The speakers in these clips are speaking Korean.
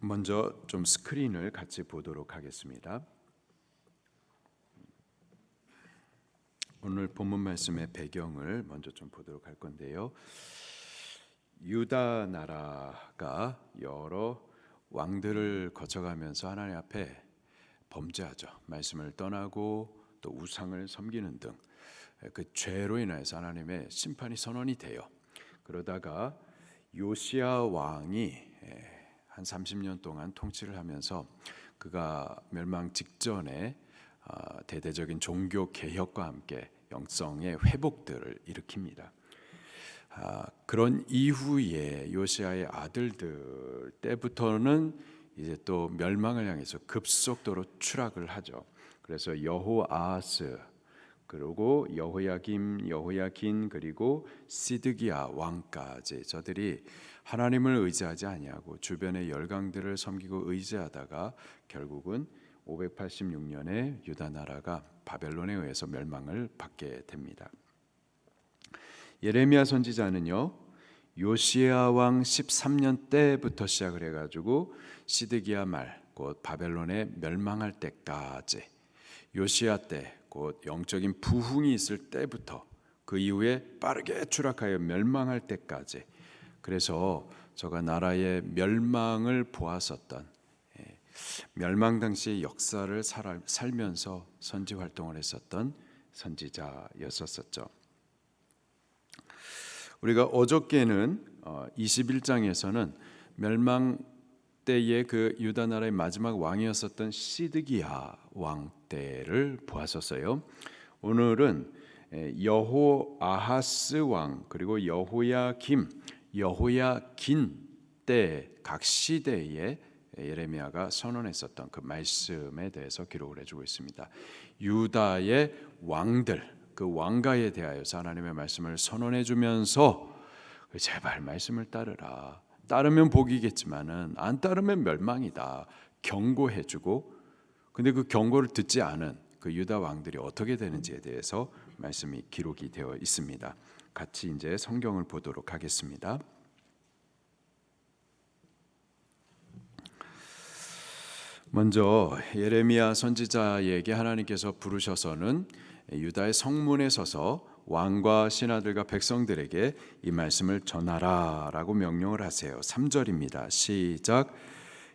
먼저 좀 스크린을 같이 보도록 하겠습니다. 오늘 본문 말씀의 배경을 먼저 좀 보도록 할 건데요. 유다 나라가 여러 왕들을 거쳐가면서 하나님 앞에 범죄하죠. 말씀을 떠나고 또 우상을 섬기는 등 그 죄로 인해서 하나님의 심판이 선언이 돼요. 그러다가 요시야 왕이 한 30년 동안 통치를 하면서 그가 멸망 직전에 대대적인 종교 개혁과 함께 영성의 회복들을 일으킵니다. 그런 이후에 요시야의 아들들 때부터는 이제 또 멸망을 향해서 급속도로 추락을 하죠. 그래서 여호아하스, 그리고 여호야김, 여호야긴, 그리고 시드기야 왕까지 저들이 하나님을 의지하지 아니하고 주변의 열강들을 섬기고 의지하다가 결국은 586년에 유다 나라가 바벨론에 의해서 멸망을 받게 됩니다. 예레미야 선지자는요, 요시야 왕 13년 때부터 시작을 해가지고 시드기야 말, 곧 바벨론에 멸망할 때까지, 요시야 때, 곧 영적인 부흥이 있을 때부터 그 이후에 빠르게 추락하여 멸망할 때까지, 그래서 저가 나라의 멸망을 보았었던, 멸망 당시의 역사를 살면서 선지 활동을 했었던 선지자였었죠. 우리가 어저께는 21장에서는 멸망 때의 그 유다 나라의 마지막 왕이었었던 시드기야 왕 때를 보았었어요. 오늘은 여호아하스 왕, 그리고 여호야김, 여호야긴 때 각 시대에 예레미야가 선언했었던 그 말씀에 대해서 기록을 해주고 있습니다. 유다의 왕들, 그 왕가에 대하여서 하나님의 말씀을 선언해주면서 제발 말씀을 따르라, 따르면 복이겠지만은 안 따르면 멸망이다 경고해주고, 근데 그 경고를 듣지 않은 그 유다 왕들이 어떻게 되는지에 대해서 말씀이 기록이 되어 있습니다. 같이 이제 성경을 보도록 하겠습니다. 먼저 예레미야 선지자에게 하나님께서 부르셔서는 유다의 성문에 서서 왕과 신하들과 백성들에게 이 말씀을 전하라 라고 명령을 하세요. 3절입니다. 시작.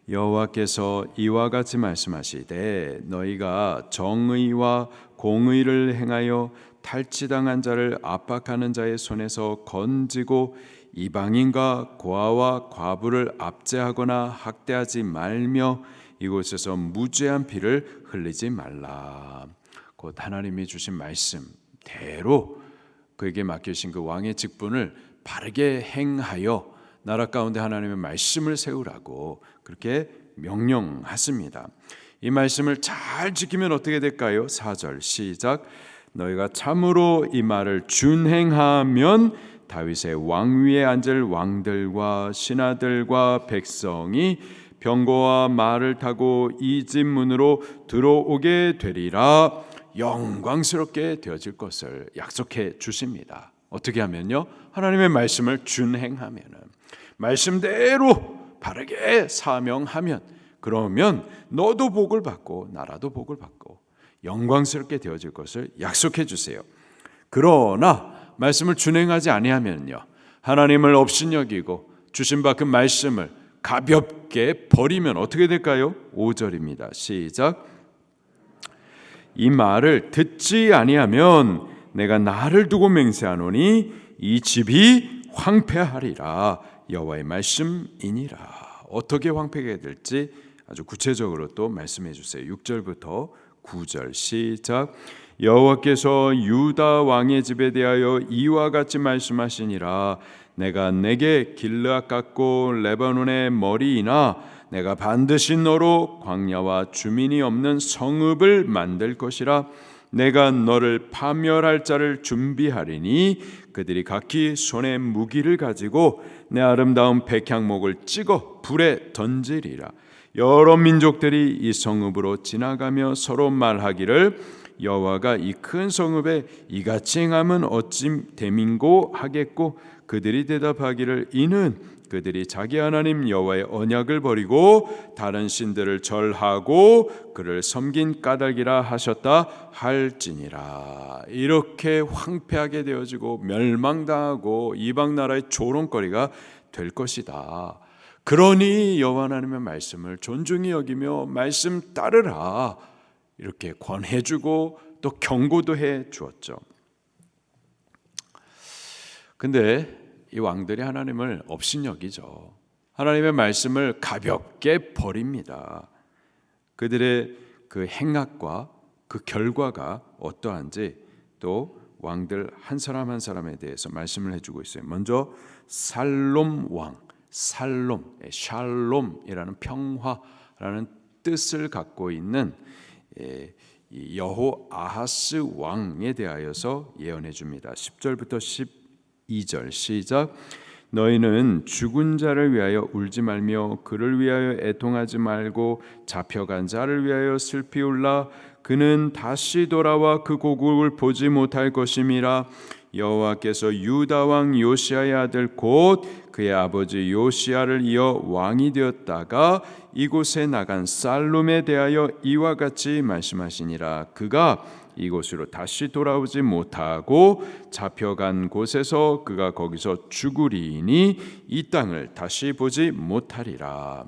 여호와께서 이와 같이 말씀하시되 너희가 정의와 공의를 행하여 탈취당한 자를 압박하는 자의 손에서 건지고 이방인과 고아와 과부를 압제하거나 학대하지 말며 이곳에서 무죄한 피를 흘리지 말라. 곧 하나님이 주신 말씀대로 그에게 맡기신 그 왕의 직분을 바르게 행하여 나라 가운데 하나님의 말씀을 세우라고 그렇게 명령하십니다. 이 말씀을 잘 지키면 어떻게 될까요? 4절 시작. 너희가 참으로 이 말을 준행하면 다윗의 왕위에 앉을 왕들과 신하들과 백성이 병거와 말을 타고 이 집 문으로 들어오게 되리라. 영광스럽게 되어질 것을 약속해 주십니다. 어떻게 하면요? 하나님의 말씀을 준행하면은, 말씀대로 바르게 사명하면, 그러면 너도 복을 받고 나라도 복을 받고 영광스럽게 되어질 것을 약속해 주세요. 그러나 말씀을 준행하지 아니하면요, 하나님을 업신여기고 주신 바 그 말씀을 가볍게 버리면 어떻게 될까요? 5절입니다. 시작. 이 말을 듣지 아니하면 내가 나를 두고 맹세하노니 이 집이 황폐하리라. 여호와의 말씀이니라. 어떻게 황폐하게 될지 아주 구체적으로 또 말씀해 주세요. 6절부터 9절 시작. 여호와께서 유다 왕의 집에 대하여 이와 같이 말씀하시니라. 내가 내게 길르앗 같고 레바논의 머리이나 내가 반드시 너로 광야와 주민이 없는 성읍을 만들 것이라. 내가 너를 파멸할 자를 준비하리니 그들이 각기 손에 무기를 가지고 내 아름다운 백향목을 찍어 불에 던지리라. 여러 민족들이 이 성읍으로 지나가며 서로 말하기를 여호와가 이 큰 성읍에 이같이 행하면 어찌 대민고 하겠고 그들이 대답하기를 이는 그들이 자기 하나님 여호와의 언약을 버리고 다른 신들을 절하고 그를 섬긴 까닭이라 하셨다 할지니라. 이렇게 황폐하게 되어지고 멸망당하고 이방 나라의 조롱거리가 될 것이다. 그러니 여호와 하나님의 말씀을 존중히 여기며 말씀 따르라 이렇게 권해주고 또 경고도 해 주었죠. 근데 이 왕들이 하나님을 업신여기죠. 하나님의 말씀을 가볍게 버립니다. 그들의 그 행악과 그 결과가 어떠한지 또 왕들 한 사람 한 사람에 대해서 말씀을 해주고 있어요. 먼저 살롬 왕, 샬롬이라는 평화라는 뜻을 갖고 있는 여호아하스 왕에 대하여서 예언해 줍니다. 10절부터 12절 시작. 너희는 죽은 자를 위하여 울지 말며 그를 위하여 애통하지 말고 잡혀간 자를 위하여 슬피 울라. 그는 다시 돌아와 그 고국을 보지 못할 것임이라. 여호와께서 유다 왕 요시아의 아들 곧 그의 아버지 요시아를 이어 왕이 되었다가 이곳에 나간 살룸에 대하여 이와 같이 말씀하시니라. 그가 이곳으로 다시 돌아오지 못하고 잡혀간 곳에서 그가 거기서 죽으리니 이 땅을 다시 보지 못하리라.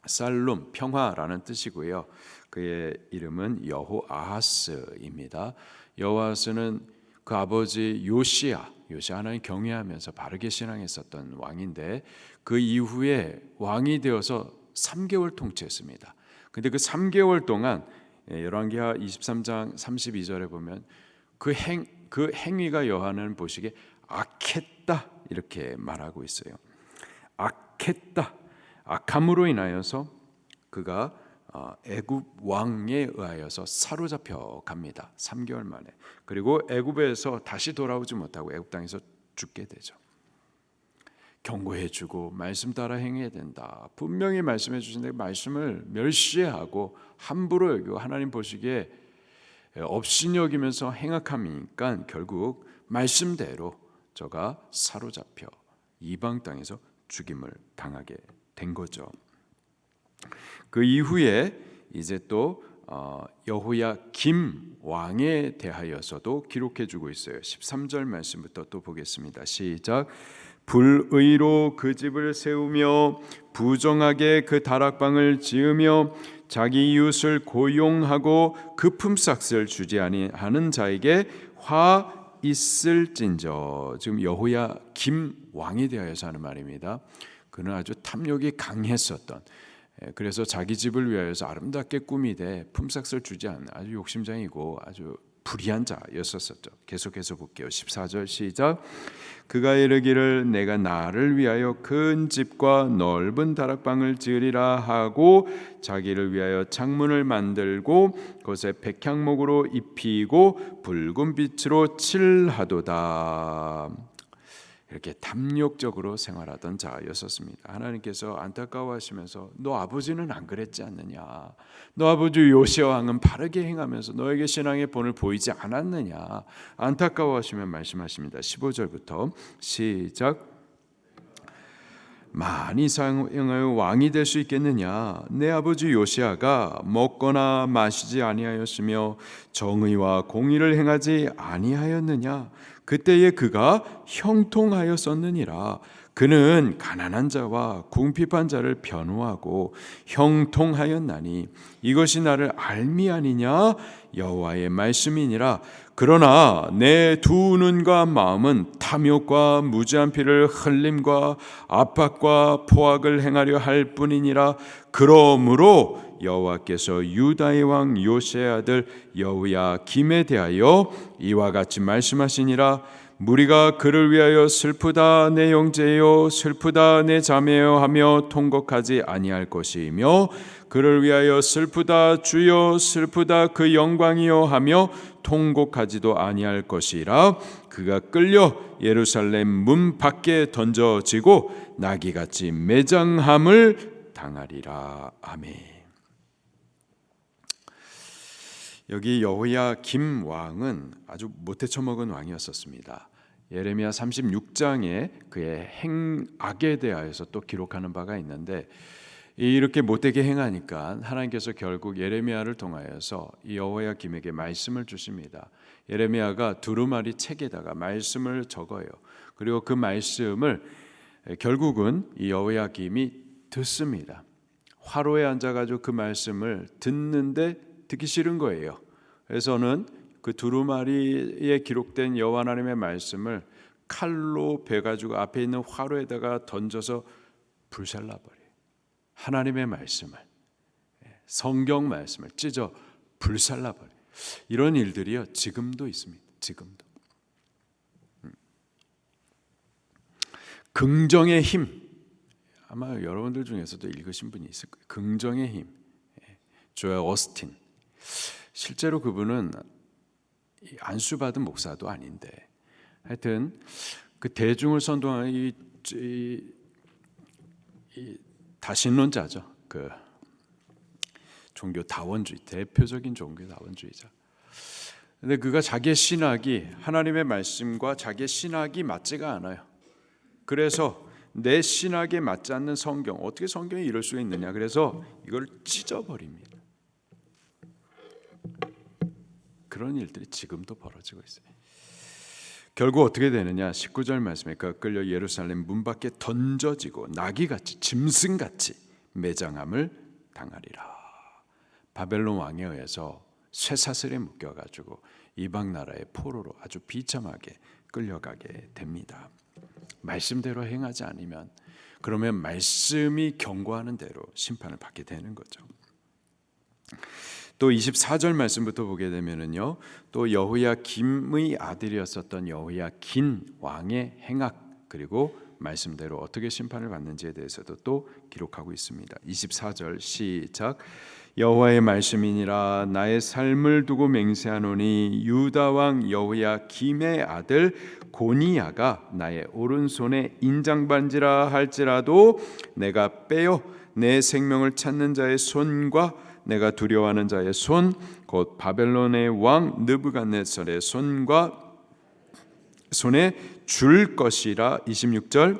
살룸 평화라는 뜻이고요. 그의 이름은 여호아하스입니다. 여호아하스는 그 아버지 요시아 하나님 경외하면서 바르게 신앙했었던 왕인데 그 이후에 왕이 되어서 3개월 통치했습니다. 근데 그 3개월 동안 열왕기하 23장 32절에 보면 그 행위가 여호와는 보시기에 악했다 이렇게 말하고 있어요. 악했다. 악함으로 인하여서 그가 애굽 왕에 의하여서 사로잡혀 갑니다. 3개월 만에. 그리고 애굽에서 다시 돌아오지 못하고 애굽 땅에서 죽게 되죠. 경고해주고 말씀 따라 행해야 된다. 분명히 말씀해 주신데 말씀을 멸시하고 함부로 여기고 하나님 보시기에 업신여기면서 행악함이니까 결국 말씀대로 저가 사로잡혀 이방 땅에서 죽임을 당하게 된 거죠. 그 이후에 이제 또 여호야김 왕에 대하여서도 기록해주고 있어요. 13절 말씀부터 또 보겠습니다. 시작. 불의로 그 집을 세우며 부정하게 그 다락방을 지으며 자기 이웃을 고용하고 그 품삯을 주지 아니하는 자에게 화 있을진저. 지금 여호야김 왕에 대하여서 하는 말입니다. 그는 아주 탐욕이 강했었던, 그래서 자기 집을 위하여서 아름답게 꾸미되 품삯을 주지 않는 아주 욕심장이고 아주 불의한 자였었죠. 계속해서 볼게요. 14절 시작. 그가 이르기를 내가 나를 위하여 큰 집과 넓은 다락방을 지으리라 하고 자기를 위하여 창문을 만들고 그것에 백향목으로 입히고 붉은 빛으로 칠하도다. 이렇게 탐욕적으로 생활하던 자였었습니다. 하나님께서 안타까워하시면서 너 아버지는 안 그랬지 않느냐, 너 아버지 요시아 왕은 바르게 행하면서 너에게 신앙의 본을 보이지 않았느냐 안타까워하시면 말씀하십니다. 15절부터 시작. 많이 사용하여 왕이 될 수 있겠느냐? 내 아버지 요시아가 먹거나 마시지 아니하였으며 정의와 공의를 행하지 아니하였느냐? 그때에 그가 형통하였었느니라. 그는 가난한 자와 궁핍한 자를 변호하고 형통하였나니 이것이 나를 알미 아니냐? 여호와의 말씀이니라. 그러나 내 두 눈과 마음은 탐욕과 무지한 피를 흘림과 압박과 포악을 행하려 할 뿐이니라. 그러므로 여호와께서 유다의 왕 요시아의 아들 여호야김에 대하여 이와 같이 말씀하시니라. 무리가 그를 위하여 슬프다 내 형제여 슬프다 내 자매여 하며 통곡하지 아니할 것이며 그를 위하여 슬프다 주여 슬프다 그 영광이여 하며 통곡하지도 아니할 것이라. 그가 끌려 예루살렘 문 밖에 던져지고 나귀같이 매장함을 당하리라. 아멘. 여기 여호야김 왕은 아주 못해 처먹은 왕이었었습니다. 예레미야 36장에 그의 행악에 대하여서 또 기록하는 바가 있는데, 이렇게 못되게 행하니까 하나님께서 결국 예레미야를 통하여서 여호야김에게 말씀을 주십니다. 예레미야가 두루마리 책에다가 말씀을 적어요. 그리고 그 말씀을 결국은 이 여호야김이 듣습니다. 화로에 앉아가지고 그 말씀을 듣는데 듣기 싫은 거예요. 그래서는 그 두루마리에 기록된 여호와 하나님의 말씀을 칼로 베가지고 앞에 있는 화로에다가 던져서 불살라버려요. 하나님의 말씀을, 성경 말씀을 찢어 불살라버려요. 이런 일들이요 지금도 있습니다. 지금도. 긍정의 힘, 아마 여러분들 중에서도 읽으신 분이 있을 거예요. 긍정의 힘, 조엘 오스틴. 실제로 그분은 안수받은 목사도 아닌데, 하여튼 그 대중을 선동하는 이 다신론자죠. 그 종교 다원주의, 대표적인 종교 다원주의자. 근데 그가 자기의 신학이 하나님의 말씀과 자기의 신학이 맞지가 않아요. 그래서 내 신학에 맞지 않는 성경, 어떻게 성경이 이럴 수 있느냐, 그래서 이걸 찢어버립니다. 그런 일들이 지금도 벌어지고 있어요. 결국 어떻게 되느냐, 19절 말씀에 그가 끌려 예루살렘 문 밖에 던져지고 나귀같이 짐승같이 매장함을 당하리라. 바벨론 왕에 의해서 쇠사슬에 묶여가지고 이방 나라의 포로로 아주 비참하게 끌려가게 됩니다. 말씀대로 행하지 않으면, 그러면 말씀이 경고하는 대로 심판을 받게 되는 거죠. 또 24절 말씀부터 보게 되면은요, 또 여호야김의 아들이었었던 여호야긴 왕의 행악, 그리고 말씀대로 어떻게 심판을 받는지에 대해서도 또 기록하고 있습니다. 24절 시작. 여호와의 말씀이니라. 나의 삶을 두고 맹세하노니 유다 왕 여호야김의 아들 고니야가 나의 오른손에 인장반지라 할지라도 내가 빼어 내 생명을 찾는 자의 손과 내가 두려워하는 자의 손, 곧 바벨론의 왕 느부갓네살의 손에 줄 것이라. 26절.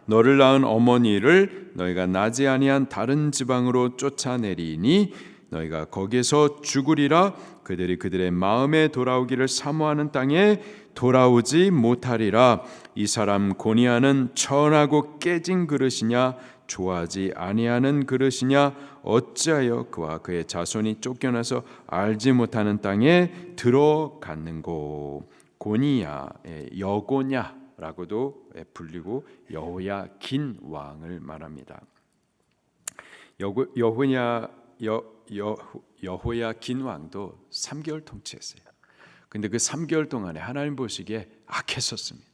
너를 낳은 어머니를 너희가 나지 아니한 다른 지방으로 쫓아내리니 너희가 거기에서 죽으리라. 그들이 그들의 마음에 돌아오기를 사모하는 땅에 돌아오지 못하리라. 이 사람 고니야는 천하고 깨진 그릇이냐, 좋아하지 아니하는 그릇이냐, 어찌하여 그와 그의 자손이 쫓겨나서 알지 못하는 땅에 들어갔는고. 고니야, 여고냐라고도 불리고 여호야긴 왕을 말합니다. 여호야긴 왕도 3개월 통치했어요. 근데 그 3개월 동안에 하나님 보시기에 악했었습니다.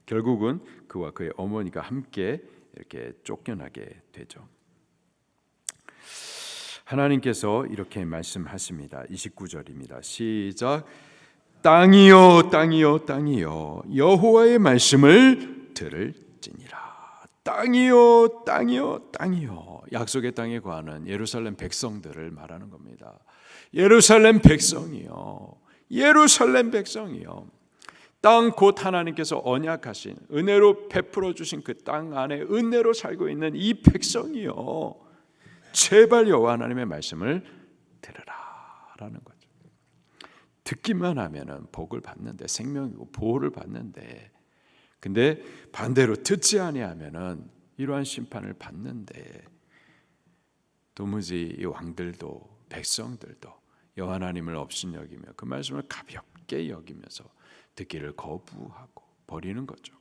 결국은 그와 그의 어머니가 함께 이렇게 쫓겨나게 되죠. 하나님께서 이렇게 말씀하십니다. 29절입니다. 시작. 땅이여 땅이여 땅이여 여호와의 말씀을 들을지니라. 땅이여 땅이여 땅이여, 약속의 땅에 거하는 예루살렘 백성들을 말하는 겁니다. 예루살렘 백성이요, 예루살렘 백성이요, 땅 곧 하나님께서 언약하신 은혜로 베풀어 주신 그 땅 안에 은혜로 살고 있는 이 백성이요, 제발 여호와 하나님의 말씀을 들으라라는 거죠. 듣기만 하면은 복을 받는데, 생명이고 보호를 받는데, 근데 반대로 듣지 아니하면은 이러한 심판을 받는데, 도무지 이 왕들도 백성들도 여호와 하나님을 업신여기며 그 말씀을 가볍게 여기면서 듣기를 거부하고 버리는 거죠.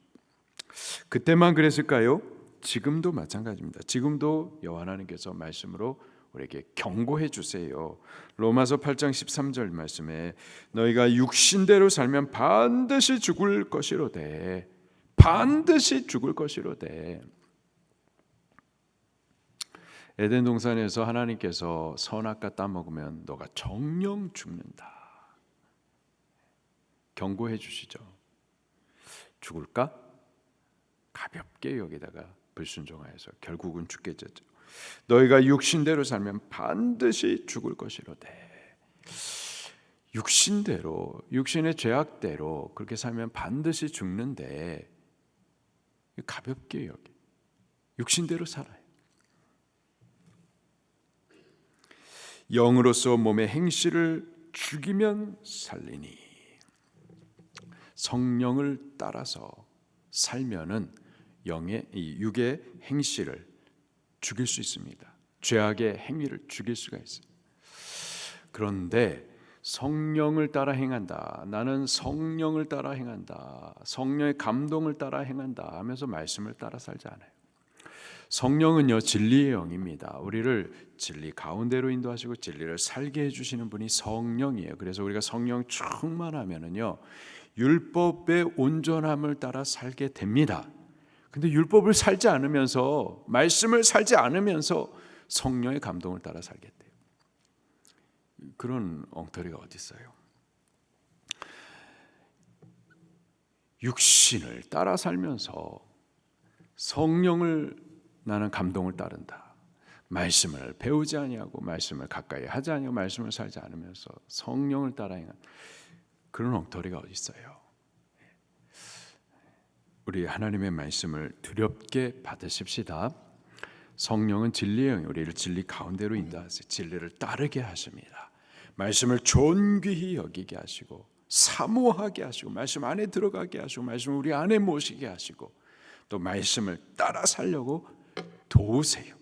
그때만 그랬을까요? 지금도 마찬가지입니다. 지금도 여호와 하나님께서 말씀으로 우리에게 경고해 주세요. 로마서 8장 13절 말씀에 너희가 육신대로 살면 반드시 죽을 것이로되, 반드시 죽을 것이로되. 에덴 동산에서 하나님께서 선악과 따먹으면 너가 정령 죽는다 경고해 주시죠. 죽을까? 가볍게 여기다가 불순종하여서 결국은 죽게 되죠. 너희가 육신대로 살면 반드시 죽을 것이로되. 육신대로, 육신의 죄악대로 그렇게 살면 반드시 죽는데 가볍게 여기 육신대로 살아요. 영으로서 몸의 행실을 죽이면 살리니, 성령을 따라서 살면은 이 육의 행실을 죽일 수 있습니다. 죄악의 행위를 죽일 수가 있어요. 그런데 성령을 따라 행한다, 나는 성령을 따라 행한다, 성령의 감동을 따라 행한다 하면서 말씀을 따라 살지 않아요. 성령은요 진리의 영입니다. 우리를 진리 가운데로 인도하시고 진리를 살게 해주시는 분이 성령이에요. 그래서 우리가 성령 충만하면은요 율법의 온전함을 따라 살게 됩니다. 근데 율법을 살지 않으면서, 말씀을 살지 않으면서 성령의 감동을 따라 살게 돼요. 그런 엉터리가 어디 있어요? 육신을 따라 살면서 성령을, 나는 감동을 따른다, 말씀을 배우지 아니하고 말씀을 가까이 하지 아니하고 말씀을 살지 않으면서 성령을 따라 행한 그런 엉터리가 어디 있어요? 우리 하나님의 말씀을 두렵게 받으십시다. 성령은 진리의 영이 우리를 진리 가운데로 인도하세요. 진리를 따르게 하십니다. 말씀을 존귀히 여기게 하시고 사모하게 하시고 말씀 안에 들어가게 하시고 말씀을 우리 안에 모시게 하시고 또 말씀을 따라 살려고 도우세요.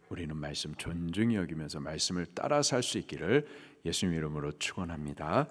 우리는 말씀 존중히 여기면서 말씀을 따라 살 수 있기를 예수님 이름으로 축원합니다.